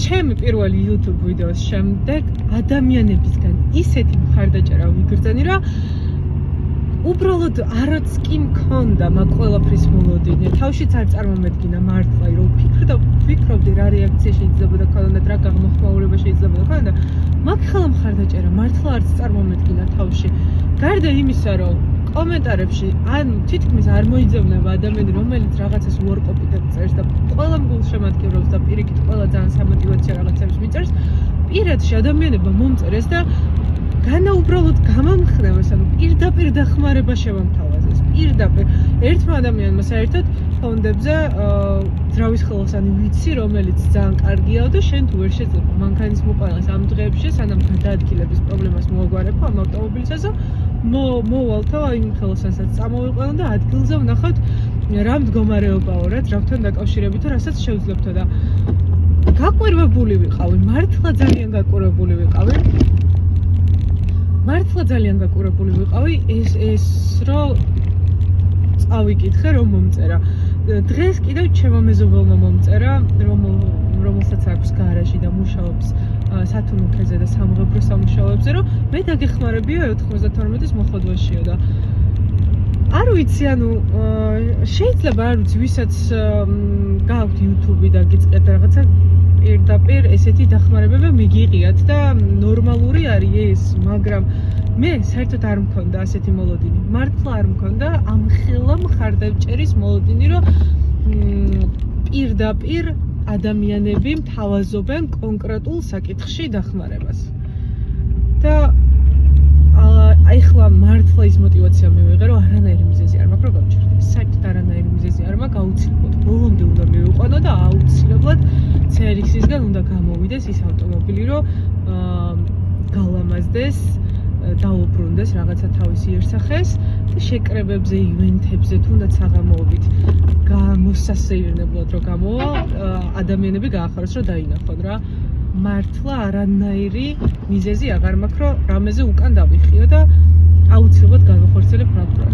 ჩემი პირველი YouTube ვიდეოს შემდეგ ადამიანებისგან ისეთი მხარდაჭერა ვიგრძენი, რომ უბრალოდ არც კი მქონდა მაგ ყველაფრის მოლოდინი. თავშიც არ წარმომედგინა მართლა, რომ ვფიქრობდი რა რეაქცია შეიძლება ქონოდა, რა გაღმოხმაურება შეიძლება ქონოდა. მაგ ხელა მხარდაჭერა მართლა არც წარმომედგინა თავში. გარდა იმისა, რომ კომენტარებში ან თითქმის არ მოიძებნება ადამიანი, რომელიც რაღაცას უარყოფითად წერს და ყველა გულშემატკივრობს და პირიქით ყველა ძალიან სამოტივაციო რაღაცებს მიწერს, პირადში ადამიანებმა მომწერეს და განა უბრალოდ გამამხნევეს, ანუ პირდაპირ დახმარება შევამთავაზეს. პირდაპირ ერთმა ადამიანმა საერთოდ ფონდებზე ძრავის ხელოსანი ვიცი, რომელიც ძალიან კარგია და შენ თუ ვერ შეძლება მანქანის მოყოლას ამ დღეებში, სანამ გადაადგილების პრობლემას მოაგვარებ ამ ავტომობილისაზე, მოვალთო იმ ხელოსანსაც წამოვიყვანო და ადგილზე ვნახავთ რა მდგომარეობაო, რა ძრავთან დაკავშირებითო, რასაც შევძლებთო და გაყვირვებული ვიყავი, მართლა ძალიან გაყვირვებული ვიყავი. ეს რომ წავიკითხე რომ მომწერა. დღეს კიდევ ჩემო მეზობელმა მომწერა, რომელსაც აქვს გარაჟი და მუშაობს სათუნუქეზე და სამღებრო სამუშაოებზე, რომ მე დაგეხმარებიო 92-ის მოხდვაშიო და არ ვიცი, ანუ შეიძლება არ ვიცი, ვისაც გააქვთ YouTube და გიწყებთ რაღაცა პირდაპირ ესეთი დახმარებები მიგიღიათ და ნორმალური არის ეს, მაგრამ მე საერთოდ არ მქონდა ასეთი მოლოდინი. მართლა არ მქონდა ამ ხელა მხარდაჭერის მოლოდინი, რომ პირდაპირ ადამიანები მთავაზობენ კონკრეტულ საკითხში დახმარებას. და ახლა მართლა ის мотиваცია მივიღე, რომ არანაირი მიზეზი არ მაქვს, რომ გავჩერდე. საერთოდ არანაირი მიზეზი არ მაქვს, აუცილებლად ბოლომდე უნდა მივიყვანო და აუცილებლად CRX-ისგან უნდა გამოვიდეს ის ავტომობილი, რომ გალამაზდეს, დაუბრუნდეს რაღაცა თავისი იერსახეს და შეკრებებზე, ივენთებზე თუნდაც საღამოობით გამოსასეირნებლად რომ გამოვა, ადამიანები გაახაროს რომ დაინახონ რა. მართლა არანაირი მიზეზი აღარ მაქვს, რომ რამეზე უკან დავიხიო და აუცილებლად გავახორციელებ მაგ პროექტს.